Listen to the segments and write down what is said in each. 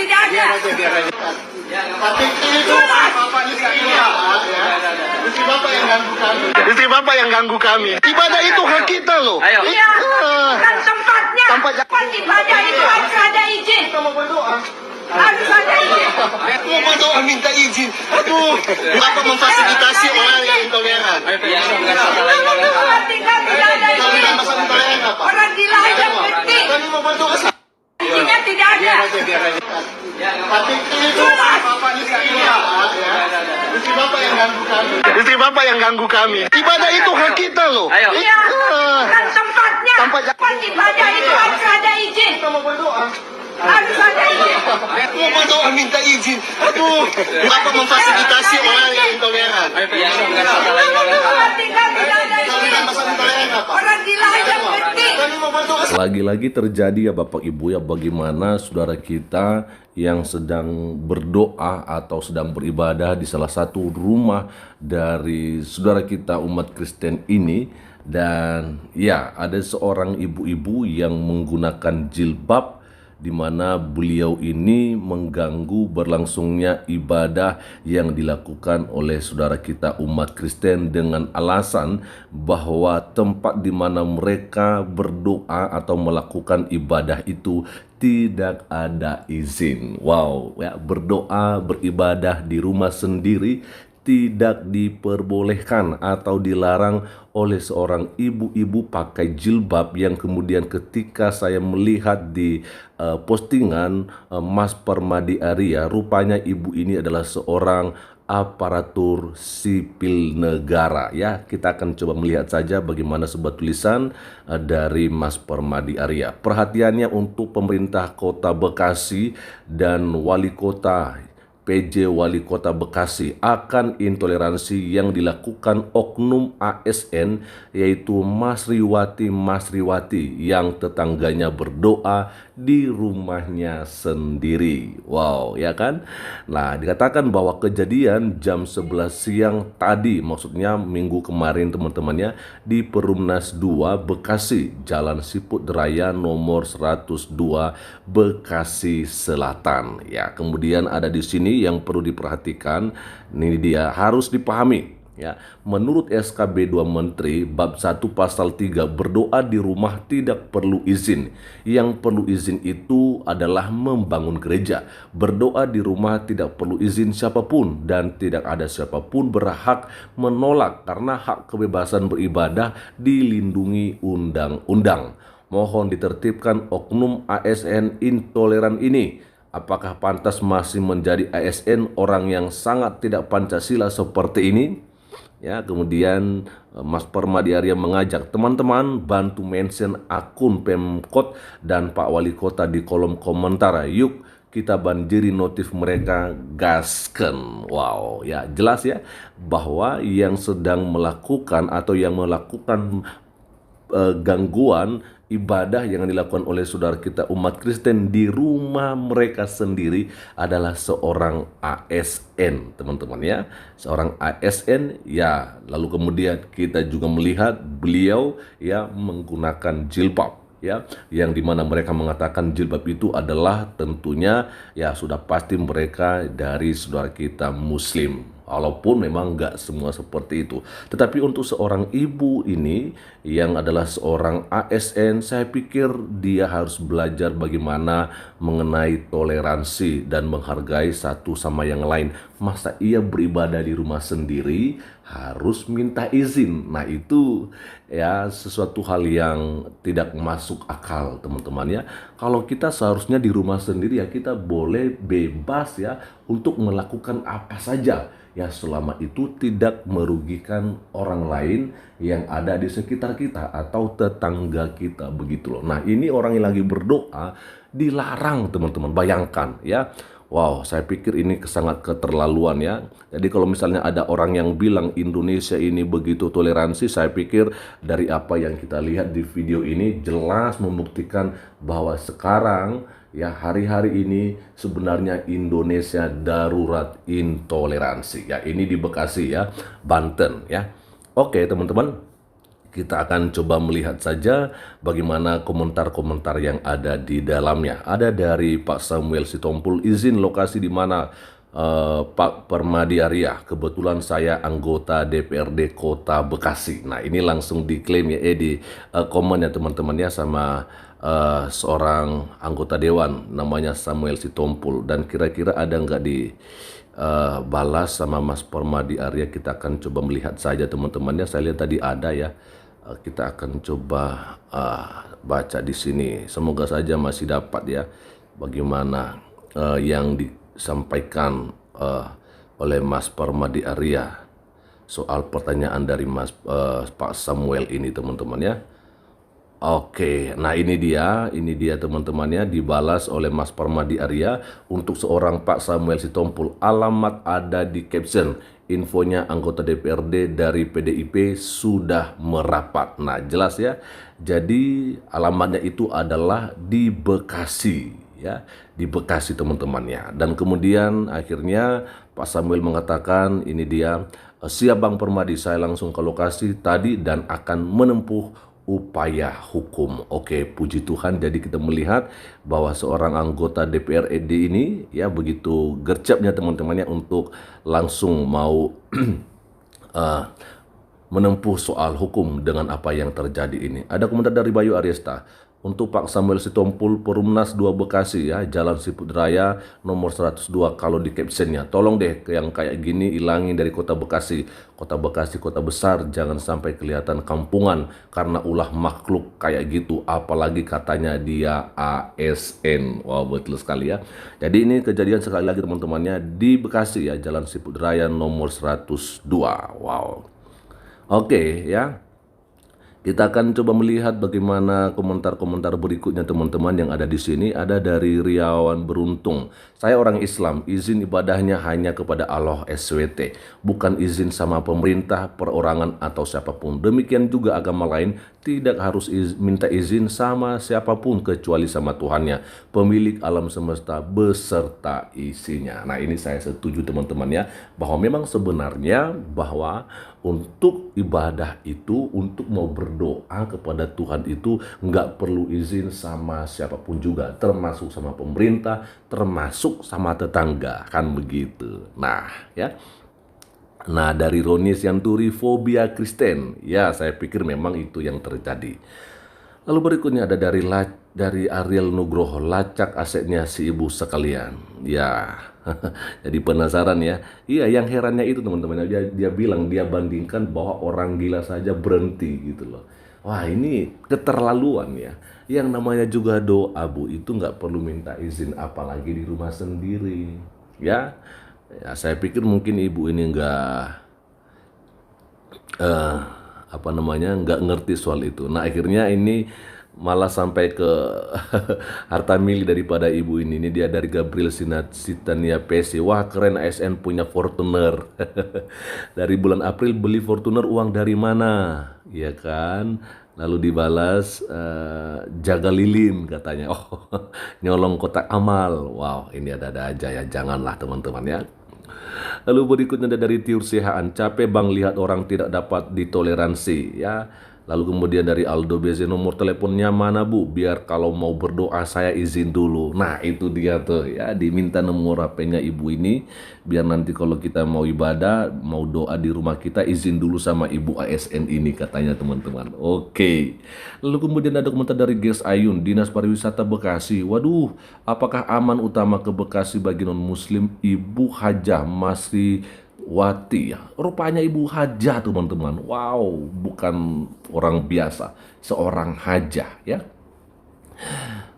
tidak ada. Biar aja. Tapi itu Bapak istrinya, ya. Istri Bapak yang ganggu kami. Istri Bapak yang ganggu kami. Ibadah itu hak kita loh. Ayo. Iya, kan tempatnya. Tempat ibadah itu harus ada izin. Kita mau berdoa. Harus ada izin. Mau berdoa minta izin. Aduh, Bapak memfasilitasi orang yang intoleran. Tempat tinggal tidak ada Kalau izin. tidak masalah intoleran apa? Orang gila aja ngerti. Kami mau berdoa. Izinnya tidak ada. Biar aja. Tapi itu Bapak istrinya, ya. Istri Bapak yang ganggu kami. Istri Bapak yang ganggu kami. Ibadah itu hak kita loh. Ayo. Iya, kan tempatnya. Tempat ibadah itu harus ada izin. Kita mau berdoa. Harus ada izin. Mau berdoa minta izin. Aduh, Bapak memfasilitasi orang yang intoleran. Tempat tinggal tidak ada Kalau tidak izin. masalah intoleran apa? Orang gila aja ngerti. Kami mau berdoa. Lagi-lagi terjadi ya Bapak Ibu ya, bagaimana saudara kita yang sedang berdoa atau sedang beribadah di salah satu rumah dari saudara kita umat Kristen ini. Dan ya, ada seorang ibu-ibu yang menggunakan jilbab, di mana beliau ini mengganggu berlangsungnya ibadah yang dilakukan oleh saudara kita umat Kristen dengan alasan bahwa tempat di mana mereka berdoa atau melakukan ibadah itu tidak ada izin. Wow, ya, berdoa, beribadah di rumah sendiri tidak diperbolehkan atau dilarang oleh seorang ibu-ibu pakai jilbab, yang kemudian ketika saya melihat di postingan Mas Permadi Arya, rupanya ibu ini adalah seorang aparatur sipil negara ya. Kita akan coba melihat saja bagaimana sebuah tulisan dari Mas Permadi Arya. Perhatiannya untuk pemerintah Kota Bekasi dan wali kota PJ Wali Kota Bekasi akan intoleransi yang dilakukan oknum ASN, yaitu Mas Riwati yang tetangganya berdoa di rumahnya sendiri. Wow, ya kan? Nah, dikatakan bahwa kejadian jam 11 siang tadi, maksudnya minggu kemarin teman-temannya, di Perumnas 2 Bekasi, Jalan Siput Raya nomor 102 Bekasi Selatan. Ya, kemudian ada di sini yang perlu diperhatikan, ini dia harus dipahami ya. Menurut SKB 2 Menteri bab 1 pasal 3, berdoa di rumah tidak perlu izin. Yang perlu izin itu adalah membangun gereja. Berdoa di rumah tidak perlu izin siapapun, dan tidak ada siapapun berhak menolak karena hak kebebasan beribadah dilindungi undang-undang. Mohon ditertibkan oknum ASN intoleran ini. Apakah pantas masih menjadi ASN orang yang sangat tidak Pancasila seperti ini? Ya, kemudian Mas Permadi Arya mengajak teman-teman bantu mention akun Pemkot dan Pak Wali Kota di kolom komentar. Yuk kita banjiri notif mereka, gasken. Wow, ya jelas ya bahwa yang sedang melakukan atau yang melakukan gangguan ibadah yang dilakukan oleh saudara kita umat Kristen di rumah mereka sendiri adalah seorang ASN, teman-teman ya. Seorang ASN ya. Lalu kemudian kita juga melihat beliau ya menggunakan jilbab ya, yang dimana mereka mengatakan jilbab itu adalah tentunya ya sudah pasti mereka dari saudara kita Muslim. Walaupun memang nggak semua seperti itu. Tetapi untuk seorang ibu ini yang adalah seorang ASN, saya pikir dia harus belajar bagaimana mengenai toleransi dan menghargai satu sama yang lain. Masa ia beribadah di rumah sendiri harus minta izin? Nah itu ya sesuatu hal yang tidak masuk akal, teman-teman ya. Kalau kita seharusnya di rumah sendiri ya kita boleh bebas ya untuk melakukan apa saja ya, selama itu tidak merugikan orang lain yang ada di sekitar kita atau tetangga kita, begitu loh. Nah ini orang yang lagi berdoa dilarang, teman-teman. Bayangkan ya. Wow, saya pikir ini sangat keterlaluan ya. Jadi kalau misalnya ada orang yang bilang Indonesia ini begitu toleransi, saya pikir dari apa yang kita lihat di video ini jelas membuktikan bahwa sekarang ya hari-hari ini sebenarnya Indonesia darurat intoleransi ya. Ini di Bekasi ya, Banten ya. Oke teman-teman, Kita akan coba melihat saja bagaimana komentar-komentar yang ada di dalamnya. Ada dari Pak Samuel Sitompul, izin lokasi di mana Pak Permadi Arya. Kebetulan saya anggota DPRD Kota Bekasi. Nah ini langsung diklaim ya, di komen ya teman-teman ya sama seorang anggota dewan namanya Samuel Sitompul. Dan kira-kira ada nggak di balas sama Mas Permadi Arya? Kita akan coba melihat saja teman-teman ya. Saya lihat tadi ada ya. Kita akan coba baca di sini. Semoga saja masih dapat ya bagaimana yang disampaikan oleh Mas Permadi Arya soal pertanyaan dari Pak Samuel ini teman-teman ya. Oke, nah ini dia teman-temannya dibalas oleh Mas Permadi Arya untuk seorang Pak Samuel Sitompul. Alamat ada di caption. Infonya anggota DPRD dari PDIP sudah merapat. Nah jelas ya. Jadi alamatnya itu adalah di Bekasi ya, di Bekasi teman-temannya. Dan kemudian akhirnya Pak Samuel mengatakan ini dia, siap Bang Permadi, saya langsung ke lokasi tadi dan akan menempuh upaya hukum. Oke, puji Tuhan. Jadi kita melihat bahwa seorang anggota DPRD ini ya begitu gercepnya teman-temannya untuk langsung mau menempuh soal hukum dengan apa yang terjadi ini. Ada komentar dari Bayu Aryesta. Untuk Pak Samuel Sitompul, Perumnas 2 Bekasi ya, Jalan Siput Raya nomor 102. Kalau di captionnya, tolong deh yang kayak gini ilangin dari Kota Bekasi. Kota Bekasi kota besar, jangan sampai kelihatan kampungan karena ulah makhluk kayak gitu. Apalagi katanya dia ASN. Wow, betul sekali ya. Jadi ini kejadian sekali lagi teman-temannya di Bekasi ya, Jalan Siput Raya nomor 102. Wow. Oke ya. Kita akan coba melihat bagaimana komentar-komentar berikutnya teman-teman yang ada di sini. Ada dari Riawan Beruntung. Saya orang Islam, izin ibadahnya hanya kepada Allah SWT, bukan izin sama pemerintah, perorangan atau siapapun. Demikian juga agama lain tidak harus minta izin sama siapapun kecuali sama Tuhannya, pemilik alam semesta beserta isinya. Nah ini saya setuju teman-teman ya, bahwa memang sebenarnya bahwa untuk ibadah itu, untuk mau berdoa kepada Tuhan itu nggak perlu izin sama siapapun juga, termasuk sama pemerintah, termasuk sama tetangga, kan begitu. Nah ya. Nah dari Roni Sianturi, fobia Kristen. Ya saya pikir memang itu yang terjadi. Lalu berikutnya ada dari Ariel Nugroho, lacak asetnya si ibu sekalian. Ya, jadi penasaran ya. Iya, yang herannya itu teman-teman, dia bilang, dia bandingkan bahwa orang gila saja berhenti gitu loh. Wah ini keterlaluan ya. Yang namanya juga doa Bu, itu nggak perlu minta izin apalagi di rumah sendiri. Ya, saya pikir mungkin ibu ini nggak ngerti soal itu. Nah akhirnya ini malah sampai ke harta milik daripada ibu ini. Ini dia dari Gabriel Sitania PC. Wah keren, ASN punya Fortuner. Dari bulan April beli Fortuner, uang dari mana? Ya kan. Lalu dibalas jaga lilin katanya. Oh nyolong kotak amal. Wow ini ada-ada aja ya. Janganlah teman-teman ya. Lalu berikutnya ada dari Tiur Sehaan, capek bang lihat orang tidak dapat ditoleransi ya. Lalu kemudian dari Aldo BZ, nomor teleponnya mana Bu? Biar kalau mau berdoa saya izin dulu. Nah itu dia tuh ya, diminta nomor HP-nya ibu ini. Biar nanti kalau kita mau ibadah, mau doa di rumah kita, izin dulu sama ibu ASN ini katanya teman-teman. Oke. Lalu kemudian ada komentar dari Ges Ayun, Dinas Pariwisata Bekasi. Waduh, apakah aman utama ke Bekasi bagi non-muslim? Ibu Hajah masih Wati ya, rupanya ibu hajah teman-teman. Wow, bukan orang biasa, seorang hajah ya.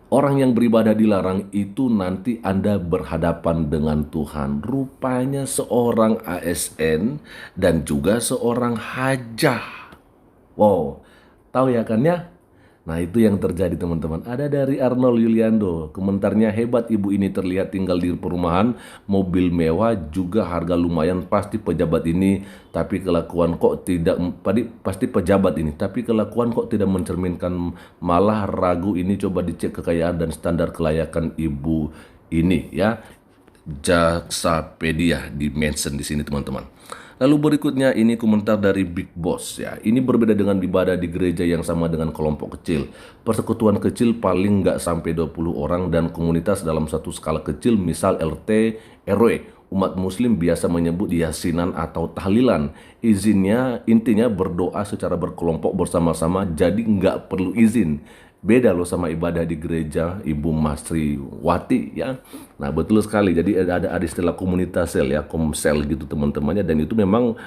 Orang yang beribadah dilarang itu nanti Anda berhadapan dengan Tuhan. Rupanya seorang ASN dan juga seorang hajah. Wow, tahu ya kan ya? Nah itu yang terjadi teman-teman. Ada dari Arnold Yuliando, komentarnya, hebat ibu ini terlihat tinggal di perumahan, mobil mewah, juga harga lumayan, pasti pejabat ini, tapi kelakuan kok tidak, pasti pejabat ini, tapi kelakuan kok tidak mencerminkan, malah ragu. Ini coba dicek kekayaan dan standar kelayakan ibu ini ya. Jaksapedia di mention di sini teman-teman. Lalu berikutnya ini komentar dari Big Boss ya. Ini berbeda dengan ibadah di gereja yang sama dengan kelompok kecil. Persekutuan kecil paling nggak sampai 20 orang dan komunitas dalam satu skala kecil misal RT, RW. Umat muslim biasa menyebut yasinan atau tahlilan. Intinya berdoa secara berkelompok bersama-sama jadi nggak perlu izin. Beda loh sama ibadah di gereja Ibu Masri Wati ya. Nah betul sekali, jadi ada istilah komunitasel ya, komsel gitu teman-temannya, dan itu memang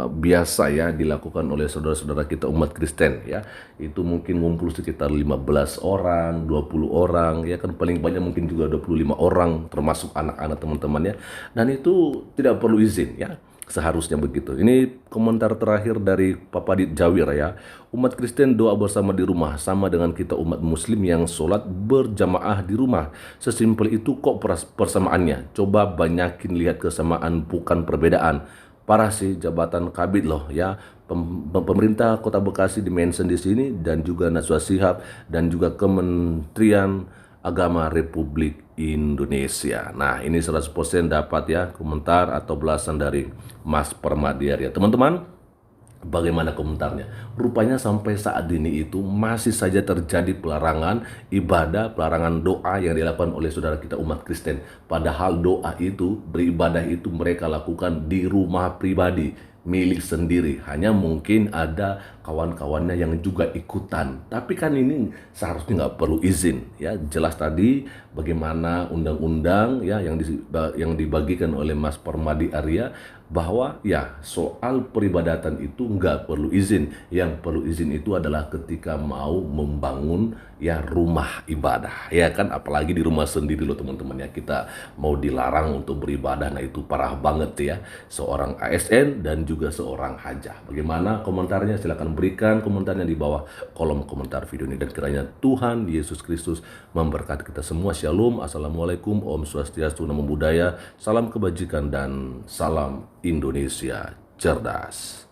biasa ya dilakukan oleh saudara-saudara kita umat Kristen ya. Itu mungkin ngumpul sekitar 15 orang, 20 orang ya kan, paling banyak mungkin juga 25 orang termasuk anak-anak teman-temannya, dan itu tidak perlu izin ya. Seharusnya begitu. Ini komentar terakhir dari Papa Dit Jawir ya. Umat Kristen doa bersama di rumah sama dengan kita umat muslim yang sholat berjamaah di rumah. Sesimpel itu kok persamaannya. Coba banyakin lihat kesamaan bukan perbedaan. Parah sih jabatan kabid loh ya. Pemerintah Kota Bekasi dimention di sini, dan juga Najwa Shihab dan juga Kementerian Agama Republik Indonesia. Nah ini 100% dapat ya komentar atau belasan dari Mas Permadi Arya. Teman-teman, bagaimana komentarnya? Rupanya sampai saat ini itu masih saja terjadi pelarangan ibadah, pelarangan doa yang dilakukan oleh saudara kita umat Kristen. Padahal doa itu, beribadah itu mereka lakukan di rumah pribadi, milik sendiri. Hanya mungkin ada kawan-kawannya yang juga ikutan. Tapi kan ini seharusnya nggak perlu izin ya. Jelas tadi bagaimana undang-undang ya yang dibagikan oleh Mas Permadi Arya, bahwa ya soal peribadatan itu nggak perlu izin. Yang perlu izin itu adalah ketika mau membangun ya rumah ibadah ya kan, apalagi di rumah sendiri loh teman-teman ya. Kita mau dilarang untuk beribadah, nah itu parah banget ya. Seorang ASN dan juga seorang hajah. Bagaimana komentarnya? Silahkan berikan komentarnya di bawah kolom komentar video ini, dan kiranya Tuhan Yesus Kristus memberkati kita semua. Shalom, assalamualaikum, Om Swastiastu, Namo Buddhaya, salam kebajikan dan salam Indonesia cerdas.